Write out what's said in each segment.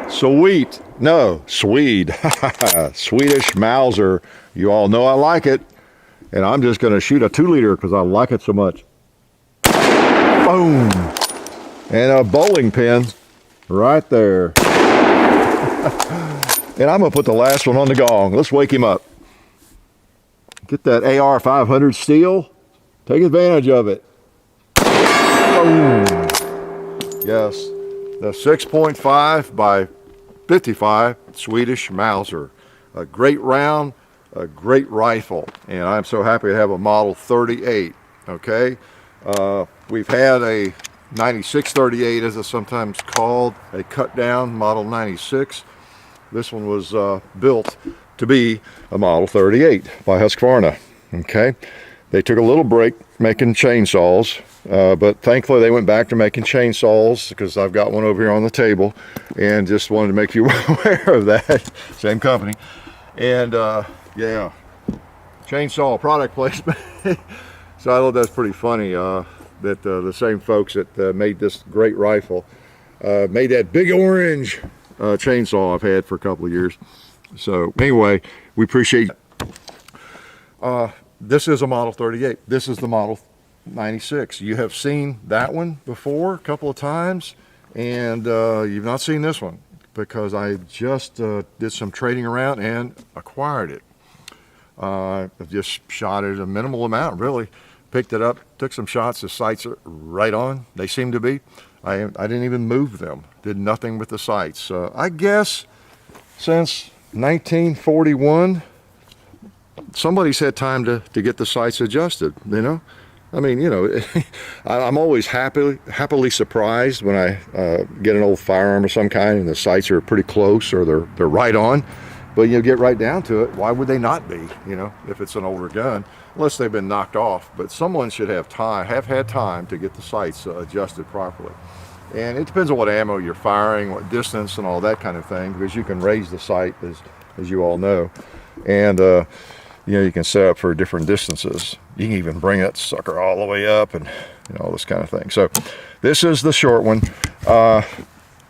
Sweet. No, Swede. Swedish Mauser. You all know I like it. And I'm just going to shoot a 2-liter because I like it so much. Boom. And a bowling pin right there. And I'm going to put the last one on the gong. Let's wake him up. Get that AR 500 steel. Take advantage of it. Boom. Yes. The 6.5 by 55 Swedish Mauser. A great round, a great rifle. And I'm so happy to have a Model 38. Okay. We've had a 9638, as it's sometimes called, a cut down Model 96. This one was built to be a Model 38 by Husqvarna. Okay, they took a little break making chainsaws, but thankfully they went back to making chainsaws because I've got one over here on the table, and just wanted to make you aware of that. Same company, and yeah, chainsaw product placement. So I thought that's pretty funny that the same folks that made this great rifle made that big orange chainsaw I've had for a couple of years. So anyway, we appreciate this is a Model 38. This is the Model 96. You have seen that one before a couple of times, and you've not seen this one because I just did some trading around and acquired it. I've just shot it a minimal amount, really. Picked it up, took some shots. The sights are right on. They seem to be. I didn't even move them. Did nothing with the sights. I guess since 1941, somebody's had time to get the sights adjusted, you know? I mean, you know, I'm always happily surprised when I get an old firearm of some kind and the sights are pretty close or they're right on. But you get right down to it, why would they not be, you know, if it's an older gun, unless they've been knocked off. But someone should have had time to get the sights adjusted properly. And it depends on what ammo you're firing, what distance and all that kind of thing, because you can raise the sight, as you all know. And, you know, you can set up for different distances. You can even bring that sucker all the way up and, you know, all this kind of thing. So this is the short one.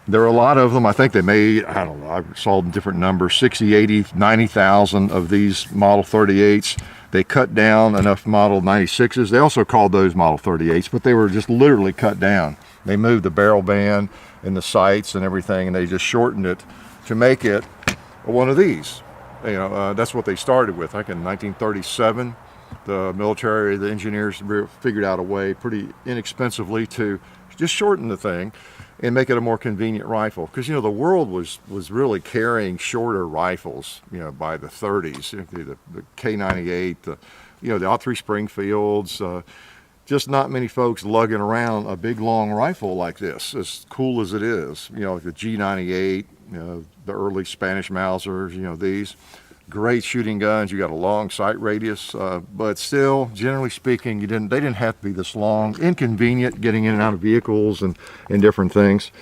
There are a lot of them. I think they made, I don't know, I saw different numbers, 60, 80, 90,000 of these Model 38s. They cut down enough Model 96s. They also called those Model 38s, but they were just literally cut down. They moved the barrel band and the sights and everything, and they just shortened it to make it one of these. You know, that's what they started with. Like in 1937, the military, the engineers figured out a way pretty inexpensively to just shorten the thing and make it a more convenient rifle. Because, you know, the world was really carrying shorter rifles, you know, by the 30s. The K98, you know, the Autry Springfields, just not many folks lugging around a big long rifle like this, as cool as it is. You know, like the G98, you know, the early Spanish Mausers, you know, these great shooting guns. You got a long sight radius, but still, generally speaking, they didn't have to be this long. Inconvenient getting in and out of vehicles and different things.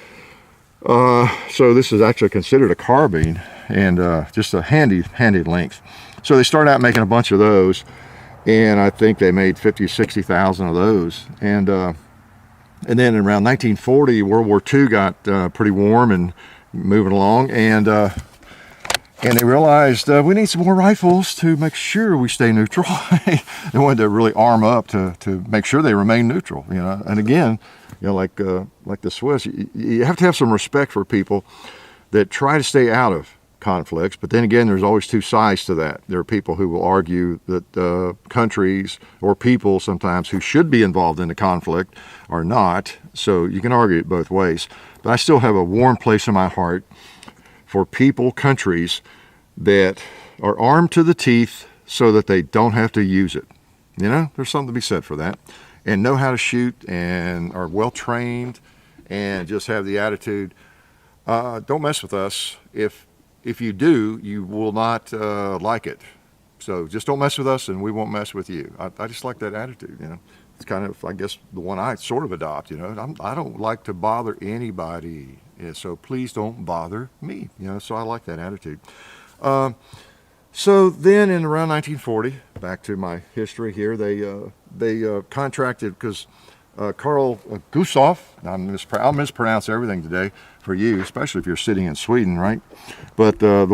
So this is actually considered a carbine, and just a handy length. So they started out making a bunch of those, and I think they made 50, 60,000 of those. And then around 1940, World War II got pretty warm and moving along, and they realized we need some more rifles to make sure we stay neutral. They wanted to really arm up to make sure they remain neutral, you know. And again, you know, like the Swiss, you have to have some respect for people that try to stay out of conflicts. But then again, there's always two sides to that. There are people who will argue that countries or people sometimes who should be involved in the conflict are not. So you can argue it both ways. But I still have a warm place in my heart for people, countries that are armed to the teeth so that they don't have to use it. You know, there's something to be said for that. And know how to shoot and are well trained and just have the attitude, don't mess with us. If you do, you will not like it. So just don't mess with us and we won't mess with you. I just like that attitude, you know. It's kind of, I guess, the one I sort of adopt, you know. I don't like to bother anybody. Yeah, so please don't bother me, you know. So I like that attitude. So then in around 1940, back to my history here, they contracted, because Carl Gustav, I'll mispronounce everything today for you, especially if you're sitting in Sweden, right? But that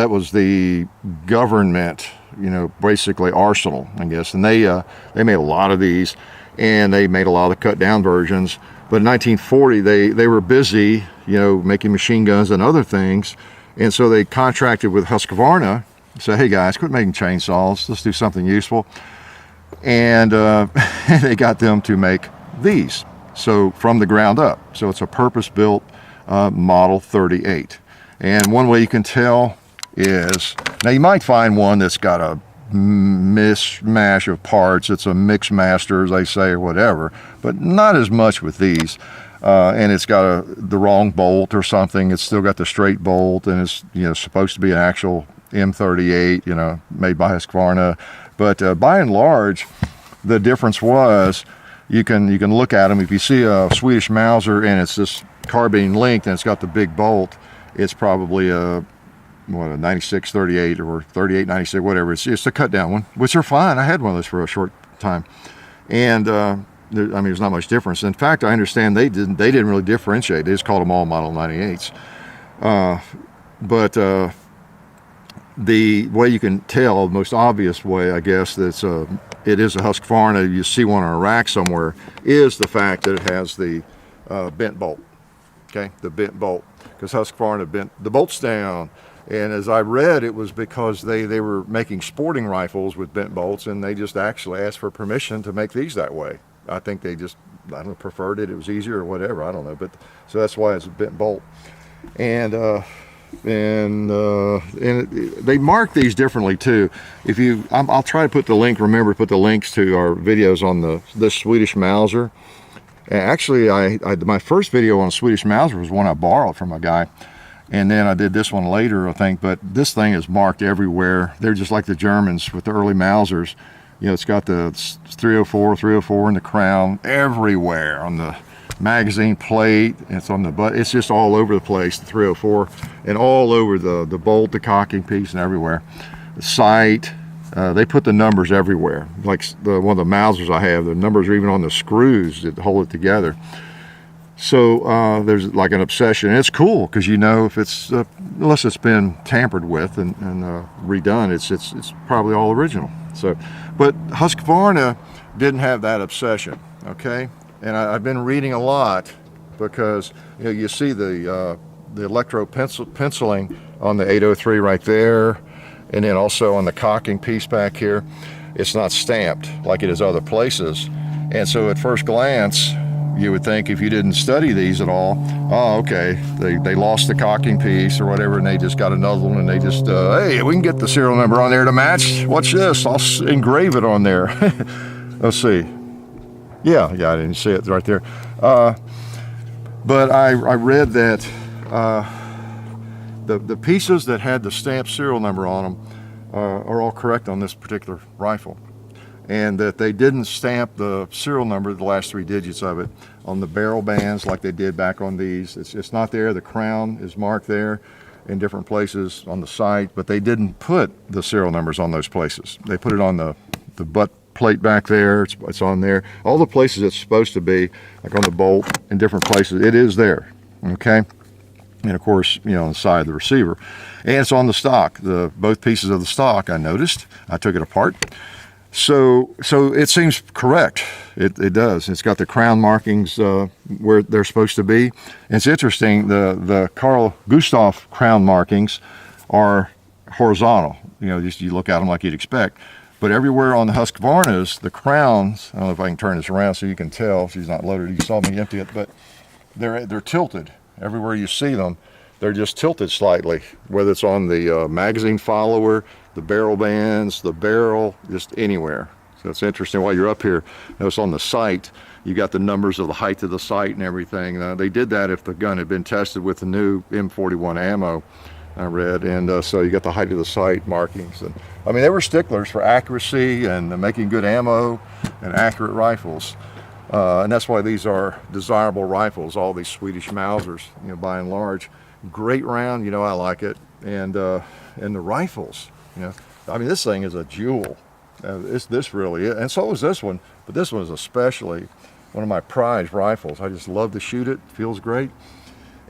was the government, basically arsenal, I guess. And they made a lot of these, and they made a lot of the cut down versions. But in 1940, they were busy, making machine guns and other things. And so they contracted with Husqvarna, said, hey guys, quit making chainsaws, let's do something useful. And they got them to make these, so from the ground up. So it's a purpose-built Model 38. And one way you can tell is, now you might find one that's got a mishmash of parts, it's a mix master, as they say, or whatever, but not as much with these. And it's got the wrong bolt or something. It's still got the straight bolt, and it's supposed to be an actual M38, made by Husqvarna. But by and large, the difference was you can look at them. If you see a Swedish Mauser and it's this carbine linked and it's got the big bolt, it's probably a 96-38 or 38-96, whatever. It's a cut down one, which are fine. I had one of those for a short time, and there's not much difference. In fact, I understand they didn't really differentiate. They just called them all Model 98s. But the way you can tell, the most obvious way, I guess, that it is a Husqvarna, you see one on a rack somewhere, is the fact that it has the bent bolt. Okay, the bent bolt, because Husqvarna bent the bolts down. And as I read, it was because they were making sporting rifles with bent bolts, and they just actually asked for permission to make these that way. I think they just, preferred it. It was easier or whatever. I don't know. But so that's why it's a bent bolt. And they mark these differently too. I'll try to put the link. Remember to put the links to our videos on this Swedish Mauser. Actually, my first video on Swedish Mauser was one I borrowed from a guy. And then I did this one later, I think. But this thing is marked everywhere. They're just like the Germans with the early Mausers. It's got the 304 in the crown everywhere on the magazine plate. It's on the butt. It's just all over the place, the 304, and all over the bolt, the cocking piece, and everywhere. The sight. They put the numbers everywhere. Like one of the Mausers I have, the numbers are even on the screws that hold it together. So there's like an obsession. And it's cool because if it's unless it's been tampered with and redone, it's probably all original. So, but Husqvarna didn't have that obsession. Okay, and I've been reading a lot because you see the electro penciling on the 803 right there, and then also on the cocking piece back here. It's not stamped like it is other places, and so at first glance, you would think, if you didn't study these at all, oh, okay, they lost the cocking piece or whatever, and they just got another one, and they just, hey, we can get the serial number on there to match. Watch this, I'll engrave it on there. Let's see. Yeah, I didn't see it right there. But I read that the pieces that had the stamped serial number on them are all correct on this particular rifle. And that they didn't stamp the serial number, the last 3 digits of it, on the barrel bands like they did back on these. It's not there. The crown is marked there in different places on the sight, but they didn't put the serial numbers on those places. They put it on the butt plate back there. It's on there. All the places it's supposed to be, like on the bolt in different places, it is there. Okay? And of course, on the side of the receiver. And it's on the stock. Both pieces of the stock, I noticed. I took it apart. So it seems correct. It does. It's got the crown markings where they're supposed to be. And it's interesting, the Carl Gustav crown markings are horizontal. Just you look at them like you'd expect. But everywhere on the Husqvarnas, the crowns, I don't know if I can turn this around so you can tell. She's not loaded. You saw me empty it, but they're tilted. Everywhere you see them, they're just tilted slightly, whether it's on the magazine follower, the barrel bands, the barrel, just anywhere. So it's interesting while you're up here. Notice on the sight, you got the numbers of the height of the sight and everything. They did that if the gun had been tested with the new M41 ammo, I read. And so you got the height of the sight markings. And they were sticklers for accuracy and making good ammo and accurate rifles. And that's why these are desirable rifles, all these Swedish Mausers, by and large. Great round, I like it. And and the rifles, you know. I mean, this thing is a jewel. This really is, and so is this one, but this one is especially one of my prized rifles. I just love to shoot it. Feels great.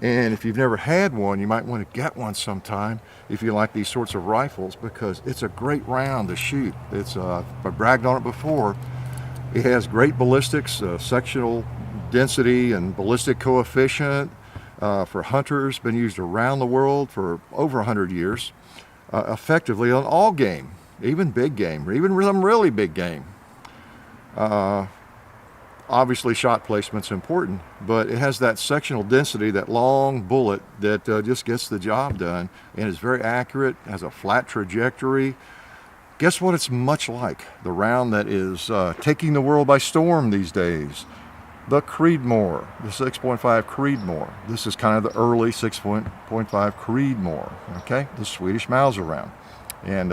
And if you've never had one, you might want to get one sometime if you like these sorts of rifles, because it's a great round to shoot. It's I've bragged on it before. It has great ballistics, sectional density and ballistic coefficient for hunters. Been used around the world for over 100 years, effectively on all game, even big game, or even some really big game. Obviously shot placement's important, but it has that sectional density, that long bullet that just gets the job done, and is very accurate, has a flat trajectory. Guess what it's much like? The round that is taking the world by storm these days. The Creedmoor, the 6.5 Creedmoor. This is kind of the early 6.5 Creedmoor, okay? The Swedish Mauser round. And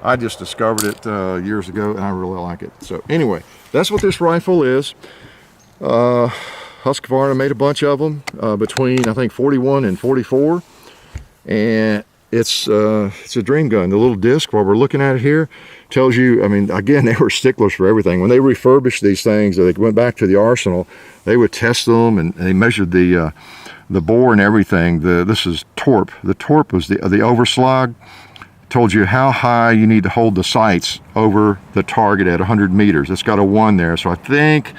I just discovered it years ago, and I really like it. So anyway, that's what this rifle is. Husqvarna made a bunch of them between, I think, 41 and 44. And it's a dream gun. The little disc, while we're looking at it here, tells you, I mean, again, they were sticklers for everything. When they refurbished these things, they went back to the arsenal, they would test them, and they measured the bore and everything. This is torp. The torp was the overslog. Told you how high you need to hold the sights over the target at 100 meters. It's got a 1 there, so I think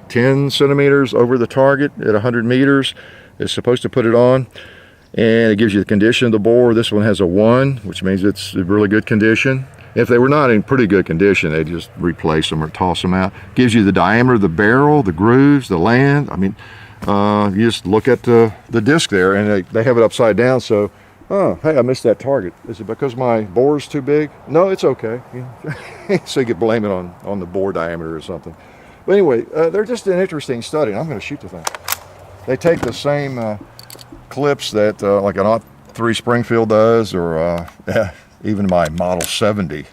10 centimeters over the target at 100 meters is supposed to put it on. And it gives you the condition of the bore. This one has a 1, which means it's in really good condition. If they were not in pretty good condition, they just replace them or toss them out. Gives you the diameter of the barrel, the grooves, the land. I mean, you just look at the disc there, and they have it upside down, so oh, hey, I missed that target. Is it because my bore is too big? No, it's okay. So you could blame it on the bore diameter or something. But anyway, they're just an interesting study. I'm going to shoot the thing. They take the same clips that like an 03 Springfield does, or even my Model 70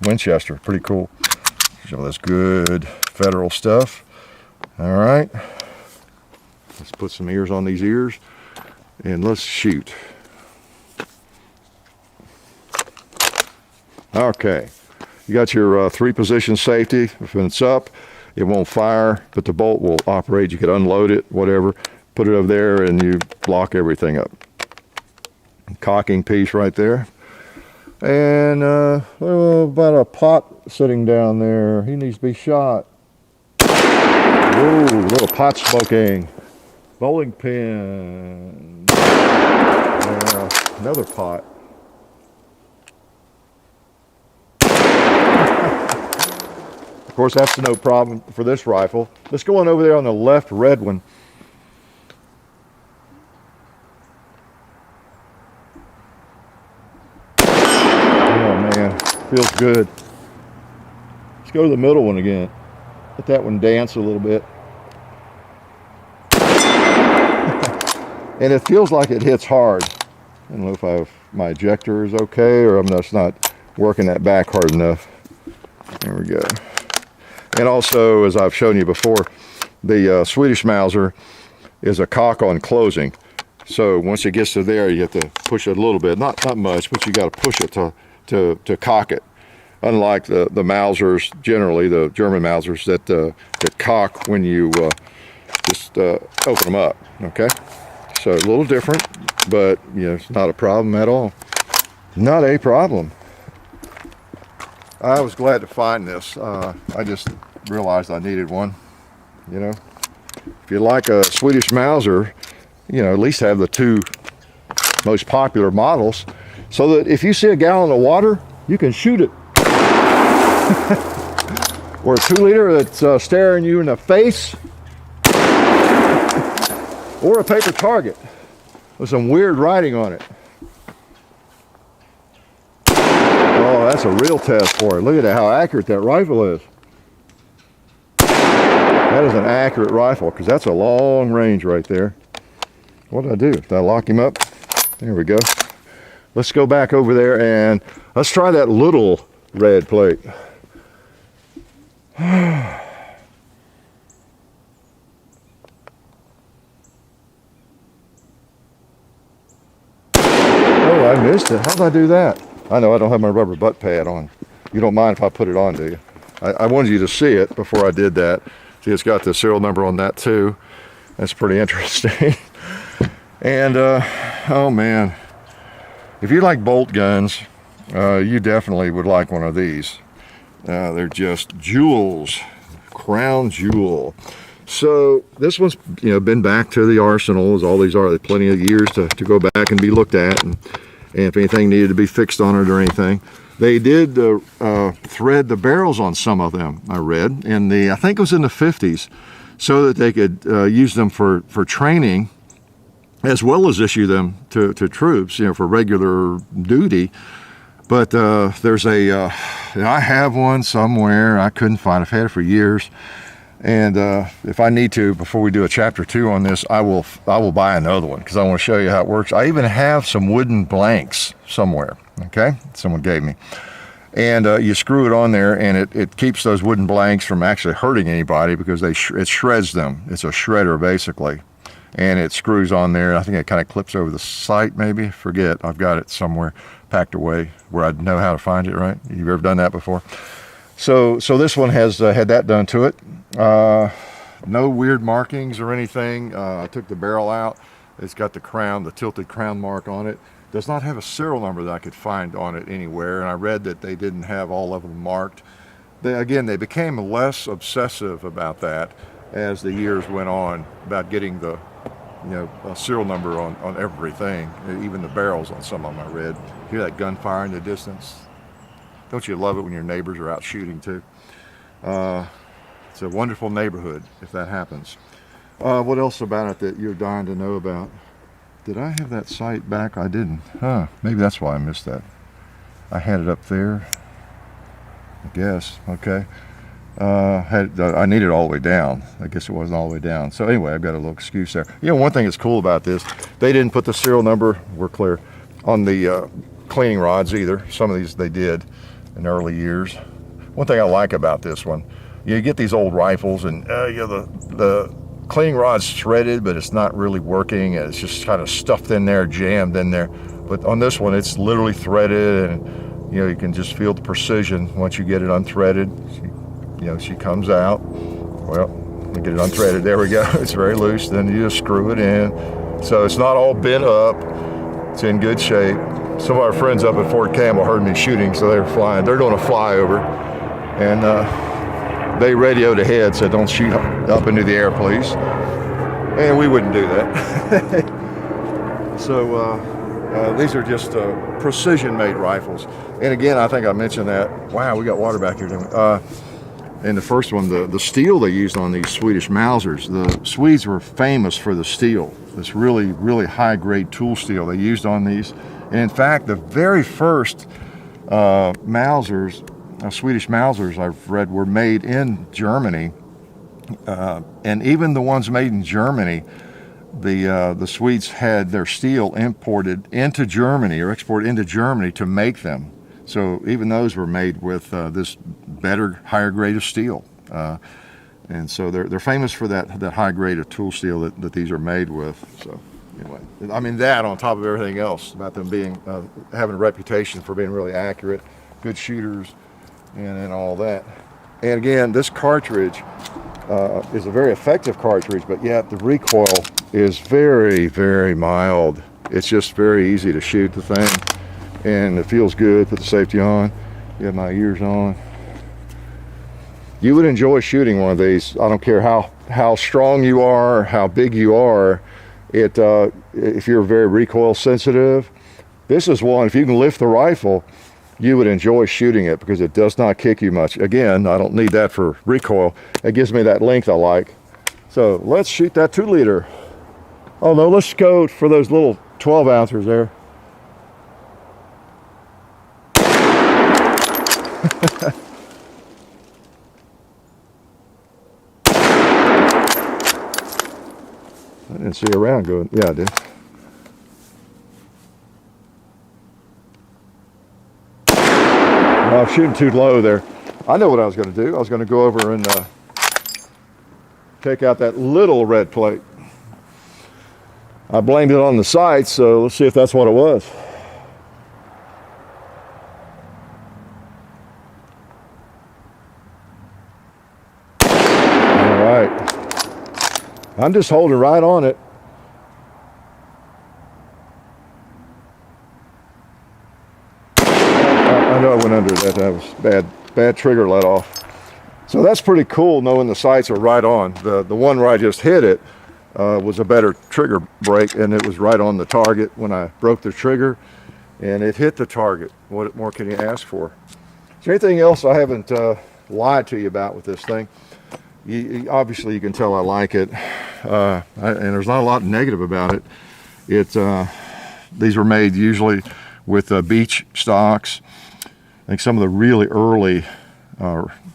Winchester. Pretty cool. So that's good Federal stuff. All right. Let's put some ears on these ears, and let's shoot. Okay, you got your 3-position safety. If it's up, it won't fire, but the bolt will operate. You could unload it, whatever, put it over there, and you block everything up. Cocking piece right there. And about a pot sitting down there. He needs to be shot. Whoa, little pot smoking. Bowling pin. Another pot. Of course, that's no problem for this rifle. Let's go on over there on the left red one. Oh man, feels good. Let's go to the middle one again. Let that one dance a little bit. And it feels like it hits hard. I don't know if my ejector is okay, or I'm just not working that back hard enough. There we go. And also, as I've shown you before, the Swedish Mauser is a cock on closing. So once it gets to there, you have to push it a little bit. Not much, but you got to push it to cock it. Unlike the Mausers, generally the German Mausers that cock when you just open them up. Okay, so a little different, but you know, it's not a problem at all. Not a problem. I was glad to find this. I just realized I needed one. You know, if you like a Swedish Mauser, you know, at least have the 2 most popular models, so that if you see a gallon of water, you can shoot it. Or a 2-liter that's staring you in the face. Or a paper target with some weird writing on it. Oh, that's a real test for it. Look at how accurate that rifle is. That is an accurate rifle, because that's a long range right there. What did I do? Did I lock him up? There we go. Let's go back over there and let's try that little red plate. Oh, I missed it. How did I do that? I know I don't have my rubber butt pad on. You don't mind if I put it on, do you? I wanted you to see it before I did that. See, it's got the serial number on that too. That's pretty interesting. And, oh man, if you like bolt guns, you definitely would like one of these. They're just jewels, crown jewel. So this one's, been back to the arsenal, as all these are. There's plenty of years to go back and be looked at, and if anything needed to be fixed on it or anything. They did thread the barrels on some of them, I read, I think it was in the 50s, so that they could use them for training, as well as issue them to troops, for regular duty. But there's I have one somewhere. I couldn't find it. I've had it for years. And if I need to, before we do a chapter 2 on this, I will buy another one, because I want to show you how it works. I even have some wooden blanks somewhere, okay? Someone gave me. And you screw it on there, and it keeps those wooden blanks from actually hurting anybody, because it shreds them. It's a shredder, basically. And it screws on there. I think it kind of clips over the sight, maybe. Forget. I've got it somewhere packed away where I'd know how to find it, right? You've ever done that before? So this one has had that done to it. No weird markings or anything. I took the barrel out. It's got the tilted crown mark on it. Does not have a serial number that I could find on it anywhere. And I read that they didn't have all of them marked. They became less obsessive about that as the years went on, about getting the a serial number on everything, even the barrels on some of them I read. Hear that gunfire in the distance? Don't you love it when your neighbors are out shooting too? It's a wonderful neighborhood if that happens. What else about it that you're dying to know about? Did I have that sight back? I didn't. Maybe that's why I missed that. I had it up there, I guess. Okay. I need it all the way down. I guess it wasn't all the way down. So anyway, I've got a little excuse there. One thing that's cool about this, they didn't put the serial number, we're clear, on the cleaning rods either. Some of these they did in early years. One thing I like about this one, you get these old rifles and the cleaning rod's shredded, but it's not really working. It's just kind of stuffed in there, jammed in there. But on this one, it's literally threaded, and you can just feel the precision once you get it unthreaded. She comes out. Well, we get it unthreaded. There we go. It's very loose. Then you just screw it in. So it's not all bent up. It's in good shape. Some of our friends up at Fort Campbell heard me shooting, so they're flying. They're doing a flyover, and they radioed ahead, said, "Don't shoot up into the air, please." And we wouldn't do that. So these are just precision-made rifles. And again, I think I mentioned that. Wow, we got water back here, didn't we? And the first one, the steel they used on these Swedish Mausers, the Swedes were famous for the steel, this really, really high-grade tool steel they used on these. And in fact, the very first Mausers, Swedish Mausers I've read, were made in Germany. And even the ones made in Germany, the Swedes had their steel imported into Germany or exported into Germany to make them. So even those were made with this better, higher grade of steel. And so they're famous for that high grade of tool steel that these are made with. So anyway, I mean, that on top of everything else about them being having a reputation for being really accurate, good shooters, and all that. And again, this cartridge is a very effective cartridge, but yet the recoil is very, very mild. It's just very easy to shoot the thing, and it feels good. Put the safety on. You have my ears on. You would enjoy shooting one of these. I don't care how strong you are, how big you are. If you're very recoil sensitive, this is one. If you can lift the rifle, you would enjoy shooting it because it does not kick you much. Again, I don't need that for recoil. It gives me that length I like. So let's shoot that 2-liter. Oh no, let's go for those little 12 ounces there. I didn't see a round going. Yeah, I did. I'm shooting too low there. I know what I was going to do. I was going to go over and take out that little red plate. I blamed it on the sights, so let's see if that's what it was. I'm just holding right on it. I know I went under that. That was bad trigger let off. So that's pretty cool knowing the sights are right on. The one where I just hit it was a better trigger break, and it was right on the target when I broke the trigger, and it hit the target. What more can you ask for? Is there anything else I haven't lied to you about with this thing? Obviously you can tell I like it, and there's not a lot negative about it. These were made usually with beech stocks. I think some of the really early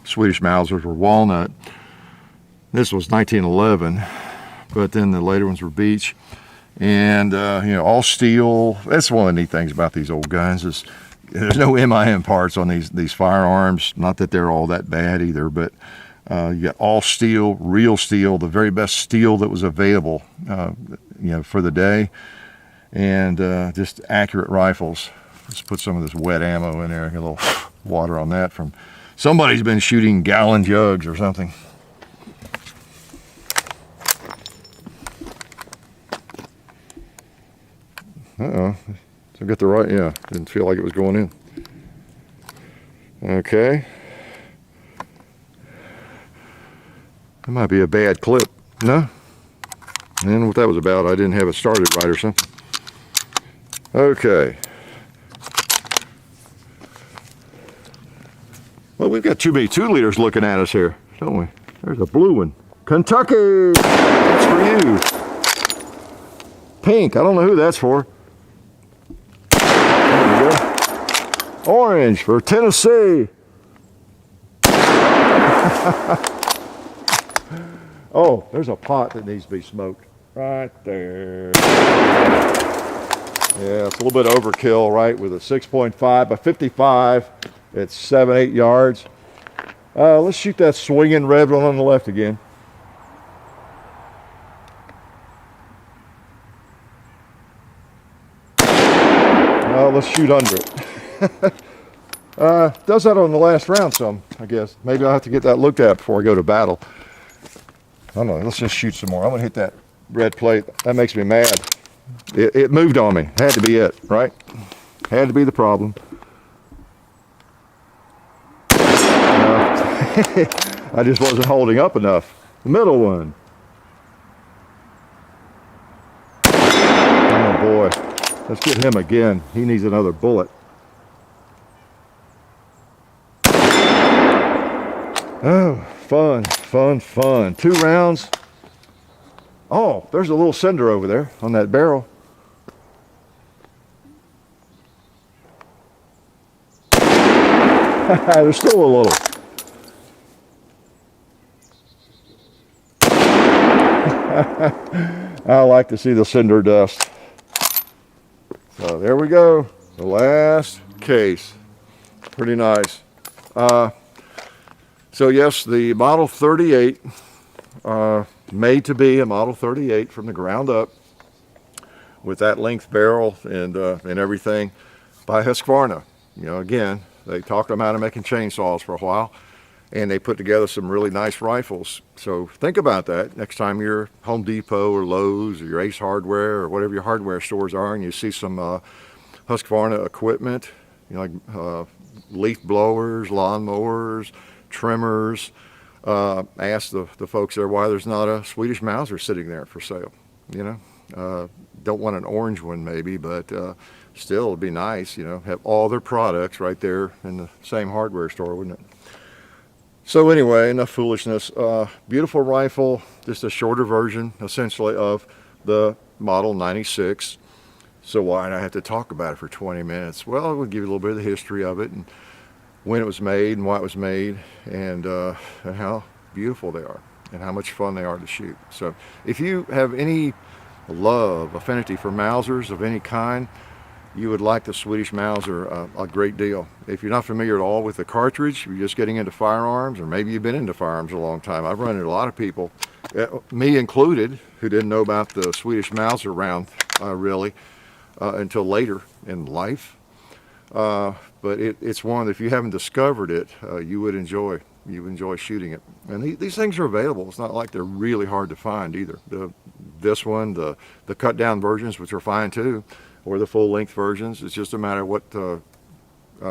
Swedish Mausers were walnut. This was 1911, but then the later ones were beech, and all steel. That's one of the neat things about these old guns is there's no MIM parts on these firearms. Not that they're all that bad either, but you got all steel, real steel, the very best steel that was available, for the day, and just accurate rifles. Let's put some of this wet ammo in there. Get a little water on that from somebody's been shooting gallon jugs or something. Uh-oh. So I got the right, yeah, didn't feel like it was going in. Okay. That might be a bad clip. No? I don't know what that was about. I didn't have it started right or something. Okay. Well, we've got too many 2-liters looking at us here, don't we? There's a blue one. Kentucky! That's for you. Pink, I don't know who that's for. There we go. Orange for Tennessee. Oh, there's a pot that needs to be smoked. Right there. Yeah, it's a little bit overkill, right? With a 6.5 by 55. It's 7-8 yards. Let's shoot that swinging red one on the left again. Let's shoot under it. Does that on the last round some, I guess. Maybe I'll have to get that looked at before I go to battle. I don't know, let's just shoot some more. I'm gonna hit that red plate. That makes me mad. It moved on me. Had to be it, right? Had to be the problem. I just wasn't holding up enough. The middle one. Oh boy. Let's get him again. He needs another bullet. Oh, fun, fun, fun. 2 rounds. Oh, there's a little cinder over there on that barrel. There's still a little. I like to see the cinder dust. So there we go, the last case. Pretty nice. So yes, the Model 38, made to be a Model 38 from the ground up, with that length barrel and everything, by Husqvarna. Again, they talked them out of making chainsaws for a while, and they put together some really nice rifles. So think about that next time you're Home Depot or Lowe's or your Ace Hardware or whatever your hardware stores are, and you see some Husqvarna equipment, like leaf blowers, lawn mowers, trimmers. Ask the folks there why there's not a Swedish Mauser sitting there for sale. Don't want an orange one maybe, but still it'd be nice, have all their products right there in the same hardware store, wouldn't it? So anyway, enough foolishness. Beautiful rifle, just a shorter version essentially of the Model 96. So why did I have to talk about it for 20 minutes? Well, I would give you a little bit of the history of it and when it was made and why it was made, and how beautiful they are and how much fun they are to shoot. So if you have any affinity for Mausers of any kind, you would like the Swedish Mauser a great deal. If you're not familiar at all with the cartridge, you're just getting into firearms, or maybe you've been into firearms a long time. I've run into a lot of people, me included, who didn't know about the Swedish Mauser round really until later in life. but it's one that if you haven't discovered it, you would enjoy. You would enjoy shooting it. And these things are available. It's not like they're really hard to find either. This one, the cut down versions, which are fine too, or the full length versions. It's just a matter of what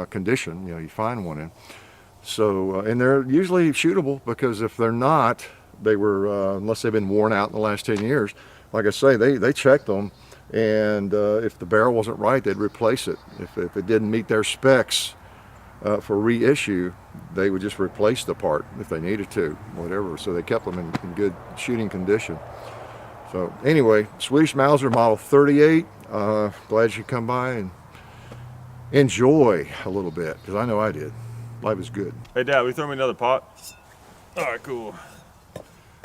condition you find one in. So, and they're usually shootable, because if they're not, they were, unless they've been worn out in the last 10 years, like I say, they checked them, and if the barrel wasn't right, they'd replace it. If it didn't meet their specs for reissue, they would just replace the part if they needed to, whatever. So they kept them in good shooting condition. So anyway, Swedish Mauser model 38. Glad you come by and enjoy a little bit, because I know I did. Life is good. Hey Dad, will you throw me another pot? All right, cool.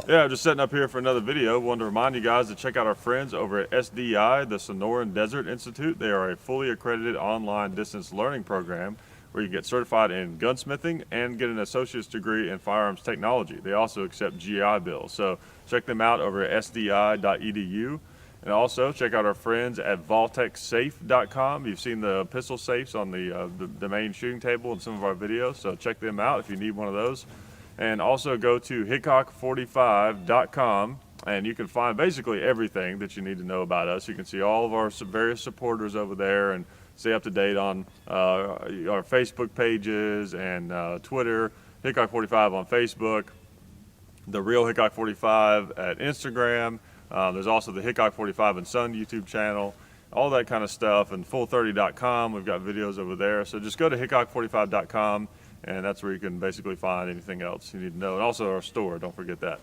Yeah, I'm just setting up here for another video. Wanted to remind you guys to check out our friends over at SDI, the Sonoran Desert Institute. They are a fully accredited online distance learning program where you get certified in gunsmithing and get an associate's degree in firearms technology. They also accept GI bills. So check them out over at sdi.edu. And also check out our friends at vaultexsafe.com. You've seen the pistol safes on the main shooting table in some of our videos, so check them out if you need one of those. And also go to hickok45.com, and you can find basically everything that you need to know about us. You can see all of our various supporters over there and stay up to date on our Facebook pages and Twitter, Hickok45 on Facebook, The Real Hickok45 at Instagram. There's also the Hickok45 and Son YouTube channel, all that kind of stuff, and full30.com. We've got videos over there. So just go to hickok45.com, and that's where you can basically find anything else you need to know. And also our store, don't forget that.